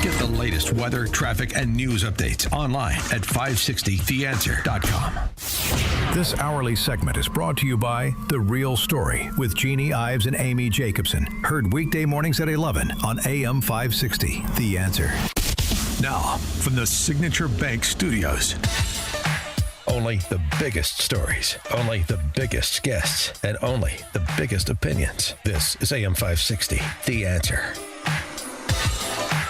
Get the latest weather, traffic, and news updates online at 560theanswer.com. This hourly segment is brought to you by The Real Story with Jeannie Ives and Amy Jacobson. Heard weekday mornings at 11 on AM 560. The Answer. Now, from the Signature Bank Studios. Only the biggest stories, only the biggest guests, and only the biggest opinions. This is AM 560, The Answer.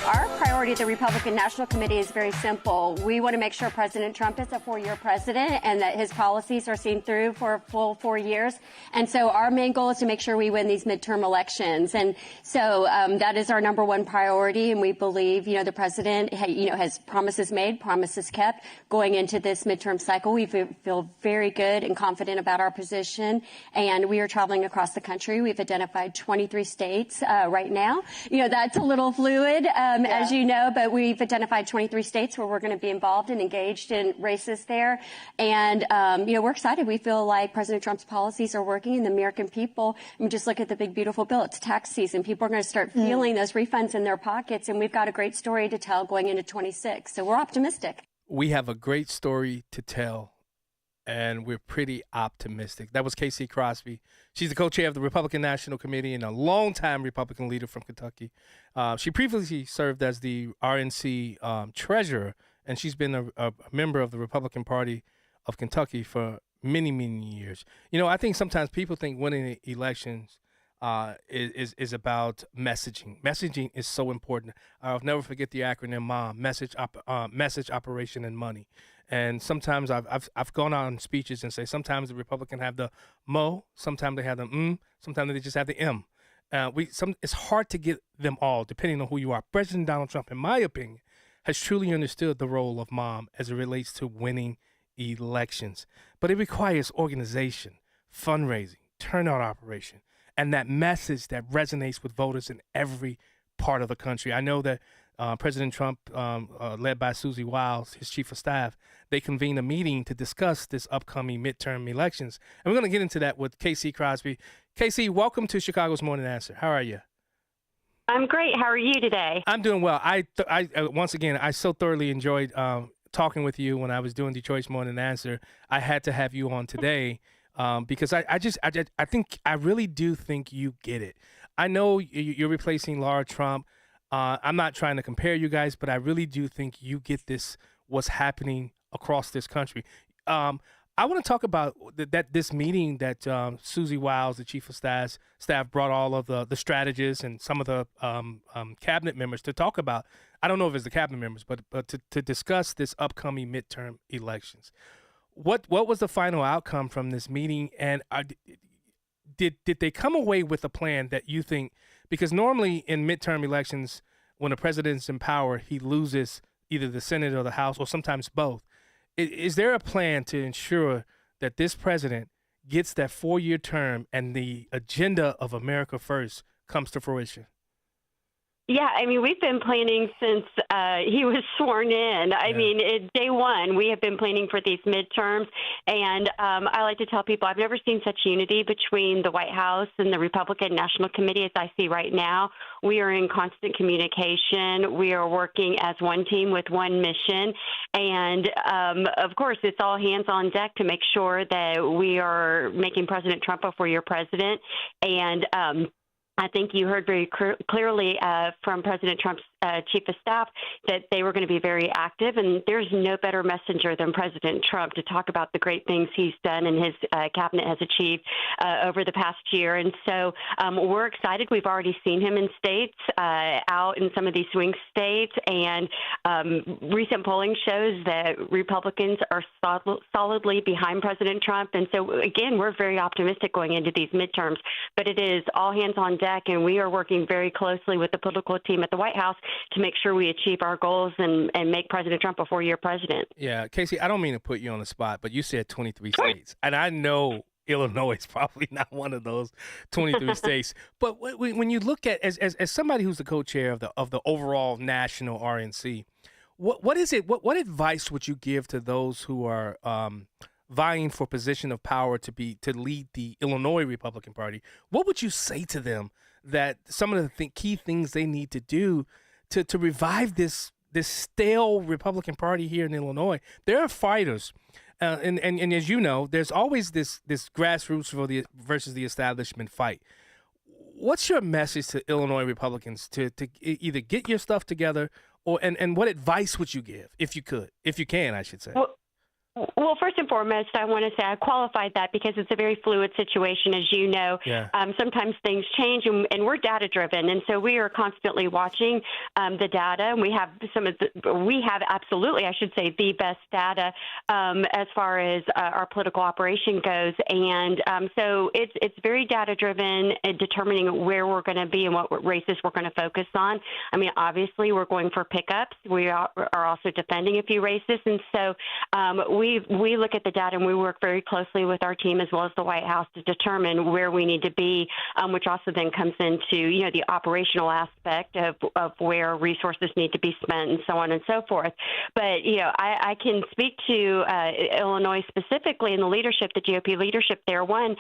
Our priority at the Republican National Committee is very simple. We want to make sure President Trump is a four-year president and that his policies are seen through for a full 4 years. And so our main goal is to make sure we win these midterm elections. And so that is our number one priority. And we believe, the president, has promises made, promises kept going into this midterm cycle. We feel very good and confident about our position. And we are traveling across the country. We've identified 23 states right now. That's a little fluid. As you know, but we've identified 23 states where we're going to be involved and engaged in races there. And, we're excited. We feel like President Trump's policies are working and the American people, just look at the big, beautiful bill. It's tax season. People are going to start feeling those refunds in their pockets. And we've got a great story to tell going into 26. So we're optimistic. We have a great story to tell, and we're pretty optimistic. That was KC Crosbie. She's the co-chair of the Republican National Committee and a longtime Republican leader from Kentucky. She previously served as the RNC treasurer, and she's been a member of the Republican Party of Kentucky for many, many years. I think sometimes people think winning elections is about messaging. Messaging is so important. I'll never forget the acronym MOM, message, operation, and money. And sometimes I've gone on speeches and say sometimes the Republican have the mo, sometimes they have the sometimes they just have the m. It's hard to get them all depending on who you are. President Donald Trump, in my opinion, has truly understood the role of mom as it relates to winning elections. But it requires organization, fundraising, turnout operation, and that message that resonates with voters in every part of the country. I know that President Trump, led by Susie Wiles, his chief of staff, they convened a meeting to discuss this upcoming midterm elections. And we're going to get into that with KC Crosbie. KC, welcome to Chicago's Morning Answer. How are you? I'm great. How are you today? I'm doing well. I once again, I so thoroughly enjoyed talking with you when I was doing Detroit's Morning Answer. I had to have you on today because I really do think you get it. I know you're replacing Laura Trump. I'm not trying to compare you guys, but I really do think you get this, what's happening across this country. I want to talk about this meeting that Susie Wiles, the chief of staff, brought all of the strategists and some of the cabinet members to talk about. I don't know if it's the cabinet members, but to discuss this upcoming midterm elections. What was the final outcome from this meeting, and did they come away with a plan that you think? Because normally in midterm elections, when a president's in power, he loses either the Senate or the House, or sometimes both. Is there a plan to ensure that this president gets that 4-year term and the agenda of America First comes to fruition? Yeah, we've been planning since he was sworn in. Day one, we have been planning for these midterms. And I like to tell people I've never seen such unity between the White House and the Republican National Committee as I see right now. We are in constant communication. We are working as one team with one mission. And, of course, it's all hands on deck to make sure that we are making President Trump a 4-year president. And I think you heard very clearly from President Trump's chief of staff that they were going to be very active, and there's no better messenger than President Trump to talk about the great things he's done and his cabinet has achieved over the past year. And so we're excited. We've already seen him in states, out in some of these swing states, and recent polling shows that Republicans are solidly behind President Trump. And so, again, we're very optimistic going into these midterms, but it is all hands on deck, and we are working very closely with the political team at the White House to make sure we achieve our goals and make President Trump a 4-year president. Yeah, Casey, I don't mean to put you on the spot, but you said 23 states, and I know Illinois is probably not one of those 23 states. But when you look at, as somebody who's the co-chair of the overall national RNC, what is it? What advice would you give to those who are vying for position of power to lead the Illinois Republican Party? What would you say to them that some of the key things they need to do to revive this stale Republican Party here in Illinois. There are fighters. And as you know, there's always this grassroots versus the establishment fight. What's your message to Illinois Republicans to either get your stuff together, and what advice would you give if you can, I should say? Well, first and foremost, I want to say I qualified that because it's a very fluid situation, as you know. Yeah. Sometimes things change, and we're data-driven, and so we are constantly watching the data. And we have absolutely, I should say, the best data as far as our political operation goes. And so it's very data-driven in determining where we're going to be and what races we're going to focus on. I mean, obviously, we're going for pickups. We are also defending a few races, and so we look at the data and we work very closely with our team as well as the White House to determine where we need to be, which also then comes into, the operational aspect of where resources need to be spent and so on and so forth. But, I can speak to Illinois specifically and the leadership, the GOP leadership there. One,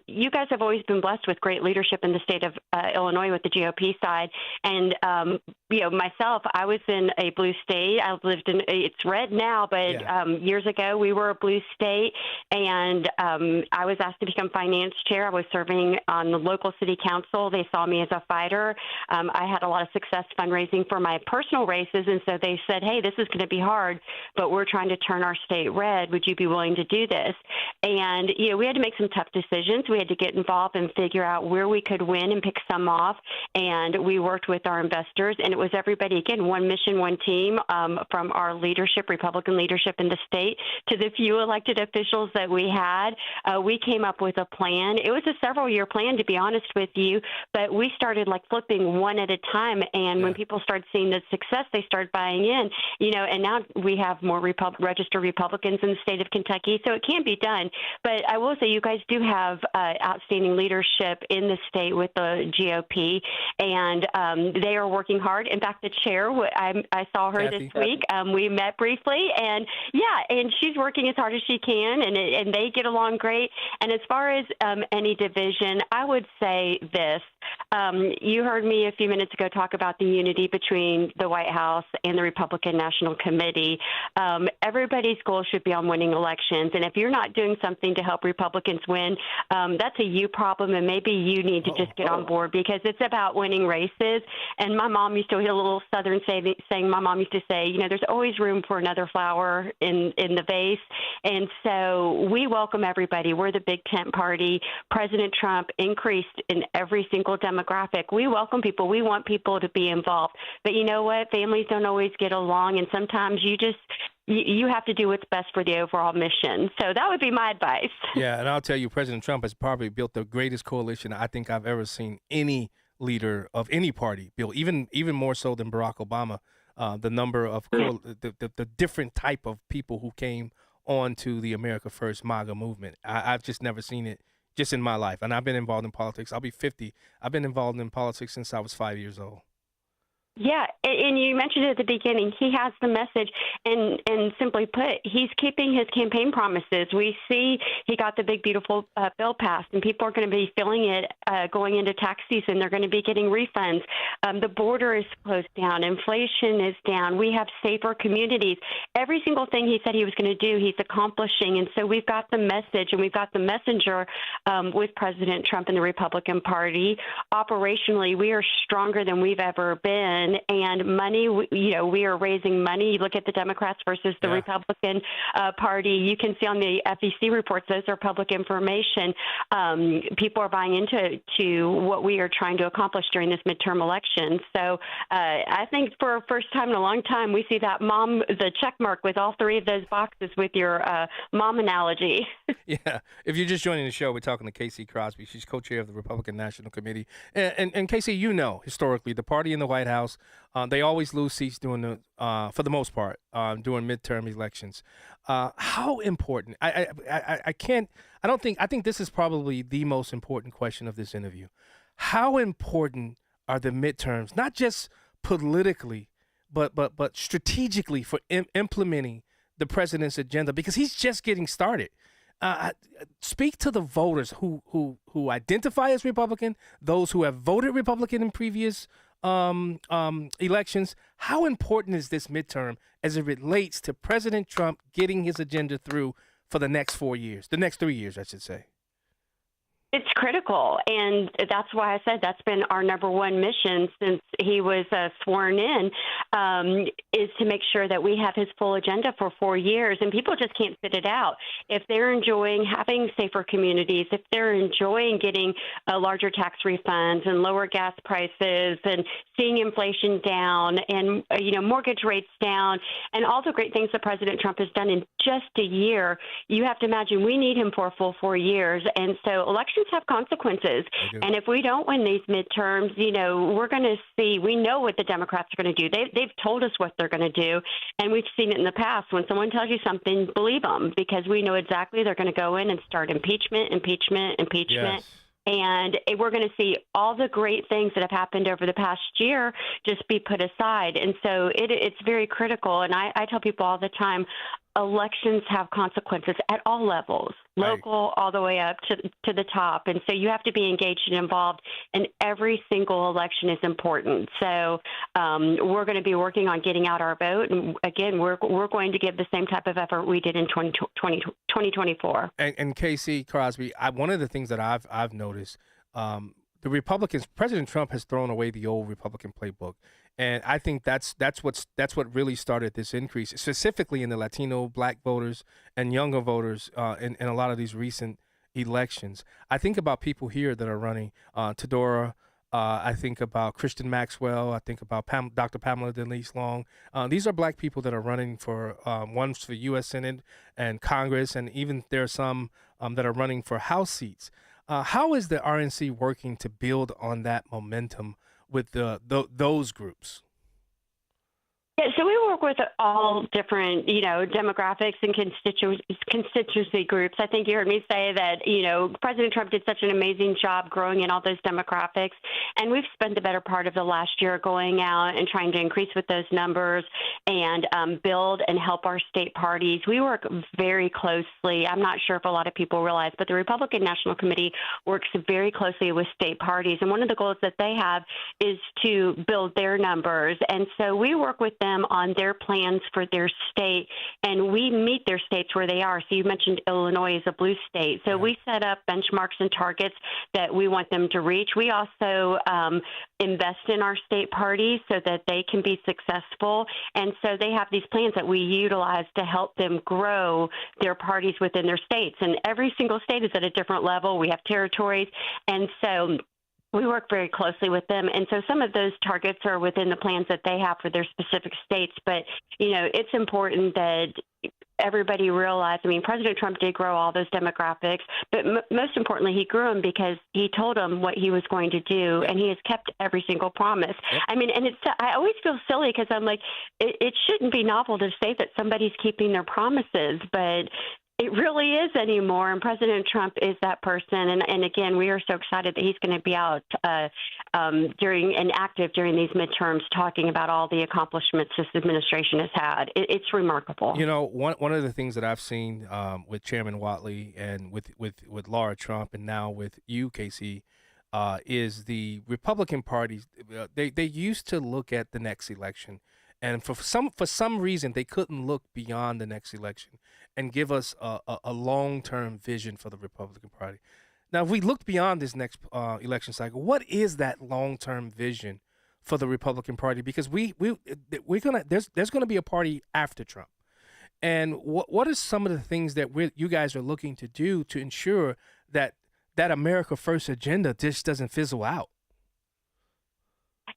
you guys have always been blessed with great leadership in the state of Illinois with the GOP side. And, myself, I was in a blue state. I lived in, it's red now, but years ago we were a blue state, and I was asked to become finance chair. I was serving on the local city council. They saw me as a fighter. I had a lot of success fundraising for my personal races, and so they said, hey, this is going to be hard, but we're trying to turn our state red. Would you be willing to do this? And, we had to make some tough decisions. We had to get involved and figure out where we could win and pick some off, and we worked with our investors, and it was everybody, again, one mission, one team, from our leadership, Republican leadership in the state, to the few elected officials that we had. We came up with a plan. It was a several-year plan, to be honest with you, but we started like flipping one at a time, and when people started seeing the success, they started buying in, and now we have more registered Republicans in the state of Kentucky, so it can be done. But I will say you guys do have outstanding leadership in the state with the GOP, and they are working hard. In fact, the chair, I saw her Kathy. this week. We met briefly, and she's working as hard as she can, and they get along great. And as far as any division, I would say this. You heard me a few minutes ago talk about the unity between the White House and the Republican National Committee. Everybody's goal should be on winning elections, and if you're not doing something to help Republicans win, that's a you problem, and maybe you need to just get on board, because it's about winning races. And my mom used to, a little Southern saying my mom used to say, there's always room for another flower in the vase. And so we welcome everybody. We're the big tent party. President Trump increased in every single demographic. We welcome people. We want people to be involved. But you know what? Families don't always get along, and sometimes you have to do what's best for the overall mission. So that would be my advice. Yeah, and I'll tell you, President Trump has probably built the greatest coalition I think I've ever seen any leader of any party build, even more so than Barack Obama. The number of the different type of people who came on to the America First MAGA movement. I've just never seen it just in my life. And I've been involved in politics. I'll be 50. I've been involved in politics since I was 5 years old. Yeah, and you mentioned it at the beginning. He has the message, and simply put, he's keeping his campaign promises. We see he got the big, beautiful bill passed, and people are going to be feeling it going into tax season. They're going to be getting refunds. The border is closed down. Inflation is down. We have safer communities. Every single thing he said he was going to do, he's accomplishing. And so we've got the message, and we've got the messenger with President Trump and the Republican Party. Operationally, we are stronger than we've ever been. And money, we are raising money. You look at the Democrats versus the Republican Party. You can see on the FEC reports, those are public information. People are buying into what we are trying to accomplish during this midterm election. So I think for a first time in a long time, we see that the check mark with all three of those boxes with your mom analogy. Yeah. If you're just joining the show, we're talking to KC Crosbie. She's co-chair of the Republican National Committee. And KC, historically, the party in the White House, they always lose seats during for the most part, during midterm elections. How important? I think this is probably the most important question of this interview. How important are the midterms, not just politically, but strategically for implementing the president's agenda? Because he's just getting started. Speak to the voters who identify as Republican, those who have voted Republican in previous elections. How important is this midterm as it relates to President Trump getting his agenda through for the next 4 years, the next 3 years, I should say? It's critical, and that's why I said that's been our number one mission since he was sworn in, is to make sure that we have his full agenda for 4 years, and people just can't sit it out. If they're enjoying having safer communities, if they're enjoying getting larger tax refunds and lower gas prices and seeing inflation down and, mortgage rates down and all the great things that President Trump has done in just a year, you have to imagine we need him for a full 4 years. And so elections have consequences. And if we don't win these midterms, we're going to see, we know what the Democrats are going to do. They've told us what they're going to do. And we've seen it in the past. When someone tells you something, believe them, because we know exactly they're going to go in and start impeachment. Yes. And we're going to see all the great things that have happened over the past year just be put aside. And so it's very critical. And I tell people all the time, elections have consequences at all levels, local all the way up to the top. And so you have to be engaged and involved, and every single election is important. So we're going to be working on getting out our vote. And again, we're going to give the same type of effort we did in 2024. And KC Crosbie, one of the things that I've noticed, the Republicans, President Trump has thrown away the old Republican playbook. And I think that's what really started this increase, specifically in the Latino, Black voters and younger voters in a lot of these recent elections. I think about people here that are running, Tedora. I think about Christian Maxwell. I think about Dr. Pamela Denise Long. These are Black people that are running for one's for U.S. Senate and Congress, and even there are some that are running for House seats. How is the RNC working to build on that momentum with those groups? Yeah, so we work with all different, demographics and constituency groups. I think you heard me say that, President Trump did such an amazing job growing in all those demographics. And we've spent the better part of the last year going out and trying to increase with those numbers and build and help our state parties. We work very closely. I'm not sure if a lot of people realize, but the Republican National Committee works very closely with state parties. And one of the goals that they have is to build their numbers. And so we work with them on their plans for their state, and we meet their states where they are. So you mentioned Illinois is a blue state. So we set up benchmarks and targets that we want them to reach. We also invest in our state parties so that they can be successful. And so they have these plans that we utilize to help them grow their parties within their states. And every single state is at a different level. We have territories. And so we work very closely with them. And so some of those targets are within the plans that they have for their specific states. But, it's important that everybody realize, President Trump did grow all those demographics, but most importantly, he grew them because he told them what he was going to do, and he has kept every single promise. Yep. And I always feel silly because I'm like, it shouldn't be novel to say that somebody's keeping their promises, but it really is anymore, and President Trump is that person. And again, we are so excited that he's going to be out active during these midterms, talking about all the accomplishments this administration has had. It's remarkable. One of the things that I've seen with Chairman Whatley and with Laura Trump and now with you, KC, is the Republican Party. They used to look at the next election. And for some reason, they couldn't look beyond the next election and give us a long-term vision for the Republican Party. Now, if we look beyond this next election cycle, what is that long-term vision for the Republican Party? Because there's gonna be a party after Trump, and what are some of the things that you guys are looking to do to ensure that America First agenda just doesn't fizzle out?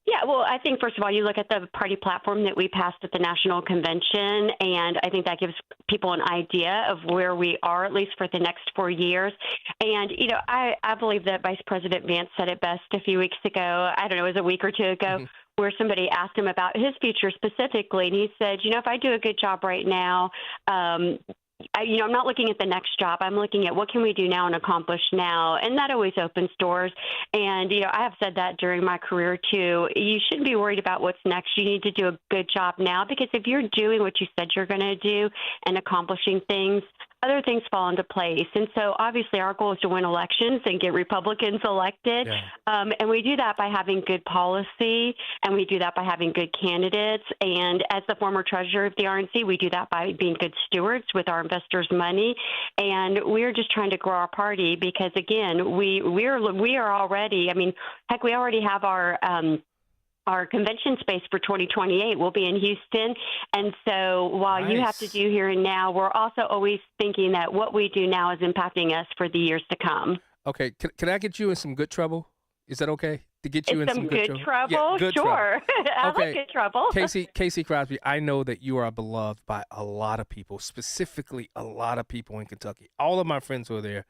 Yeah, well, I think, first of all, you look at the party platform that we passed at the National Convention, and I think that gives people an idea of where we are, at least for the next 4 years. And, I believe that Vice President Vance said it best a few weeks ago. I don't know, it was a week or two ago, where somebody asked him about his future specifically, and he said, if I do a good job right now, I'm not looking at the next job. I'm looking at what can we do now and accomplish now. And that always opens doors. And, I have said that during my career, too. You shouldn't be worried about what's next. You need to do a good job now, because if you're doing what you said you're going to do and accomplishing things, other things fall into place. And so obviously our goal is to win elections and get Republicans elected. Yeah. And we do that by having good policy, and we do that by having good candidates. And as the former treasurer of the RNC, we do that by being good stewards with our investors' money. And we're just trying to grow our party because, again, we are already, I mean, heck, we already have our convention space for 2028 will be in Houston. And so while you have to do here and now, we're also always thinking that what we do now is impacting us for the years to come. Okay. Can I get you in some good trouble? Is that okay? To get you in some good trouble? Yeah, good sure. Trouble. I Okay. like good trouble. KC Crosbie, I know that you are beloved by a lot of people, specifically a lot of people in Kentucky. All of my friends who are there,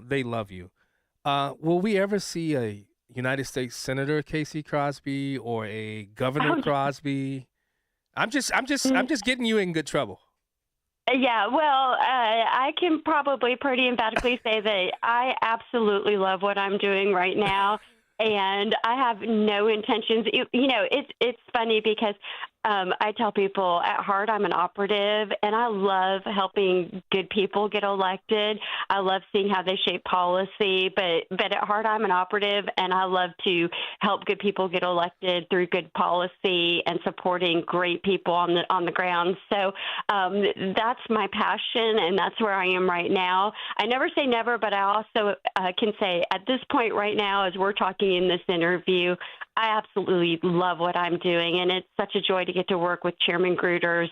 they love you. Will we ever see a United States Senator KC Crosbie or a Governor Crosbie? I'm just getting you in good trouble. Yeah, well, I can probably pretty emphatically say that I absolutely love what I'm doing right now, and I have no intentions. It's funny because I tell people at heart I'm an operative, and I love helping good people get elected. I love seeing how they shape policy, but at heart I'm an operative, and I love to help good people get elected through good policy and supporting great people on the ground. So that's my passion, and that's where I am right now. I never say never, but I also can say at this point right now, as we're talking in this interview, I absolutely love what I'm doing, and it's such a joy to get to work with Chairman Gruters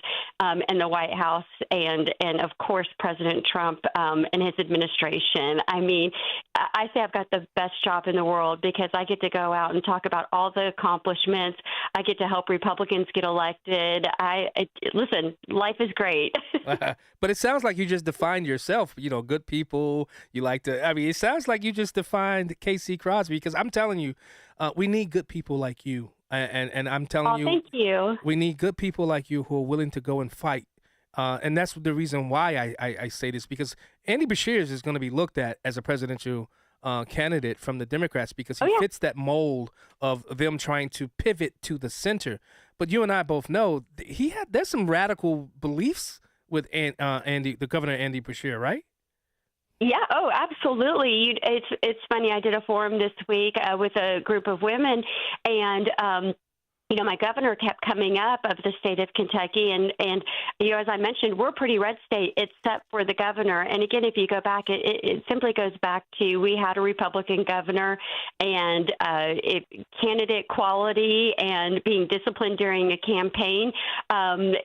in the White House and of course, President Trump and his administration. I mean, I say I've got the best job in the world because I get to go out and talk about all the accomplishments. I get to help Republicans get elected. Listen, life is great. But it sounds like you just defined yourself, good people. You like to, it sounds like you just defined KC Crosbie because I'm telling you, we need good people like you. And I'm telling you, thank you. We need good people like you who are willing to go and fight. And that's the reason why I say this, because Andy Beshear is going to be looked at as a presidential candidate from the Democrats because he fits that mold of them trying to pivot to the center. But you and I both know there's some radical beliefs with the Governor Andy Beshear, right? Yeah. Oh, absolutely. It's funny. I did a forum this week with a group of women, and my governor kept coming up of the state of Kentucky, and as I mentioned, we're a pretty red state except for the governor. And again, if you go back, it simply goes back to we had a Republican governor, and candidate quality and being disciplined during a campaign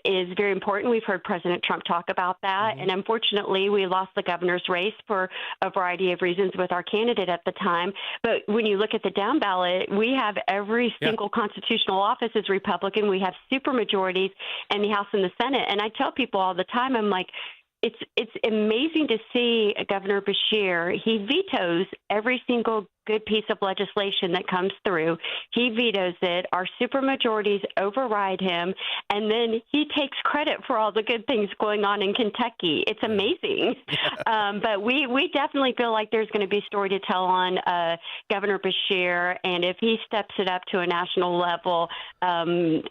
is very important. We've heard President Trump talk about that, and unfortunately, we lost the governor's race for a variety of reasons with our candidate at the time. But when you look at the down ballot, we have every single constitutional office is Republican. We have supermajorities in the House and the Senate. And I tell people all the time, I'm like, it's amazing to see Governor Beshear. He vetoes every single good piece of legislation that comes through. He vetoes it. Our supermajorities override him, and then he takes credit for all the good things going on in Kentucky. It's amazing. But we definitely feel like there's going to be a story to tell on Governor Beshear, and if he steps it up to a national level, I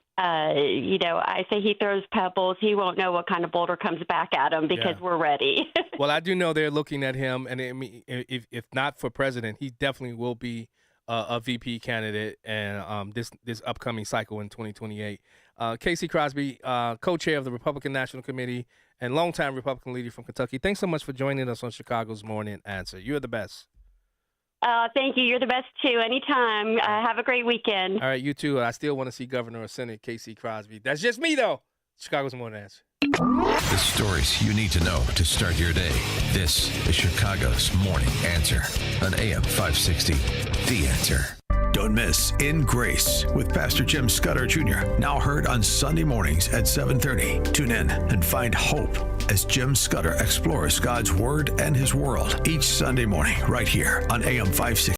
say he throws pebbles. He won't know what kind of boulder comes back at him because we're ready. Well, I do know they're looking at him, and if not for president, he definitely will be a VP candidate and this upcoming cycle in 2028. KC Crosbie, co-chair of the Republican National Committee and longtime Republican leader from Kentucky. Thanks so much for joining us on Chicago's Morning Answer. You're the best. Thank you. You're the best, too. Anytime. Have a great weekend. All right, you too. I still want to see Governor or Senate KC Crosbie. That's just me, though. Chicago's Morning Answer. The stories you need to know to start your day. This is Chicago's Morning Answer on AM 560. The Answer. Don't miss In Grace with Pastor Jim Scudder Jr. Now heard on Sunday mornings at 7:30. Tune in and find hope as Jim Scudder explores God's Word and His world each Sunday morning right here on AM 560.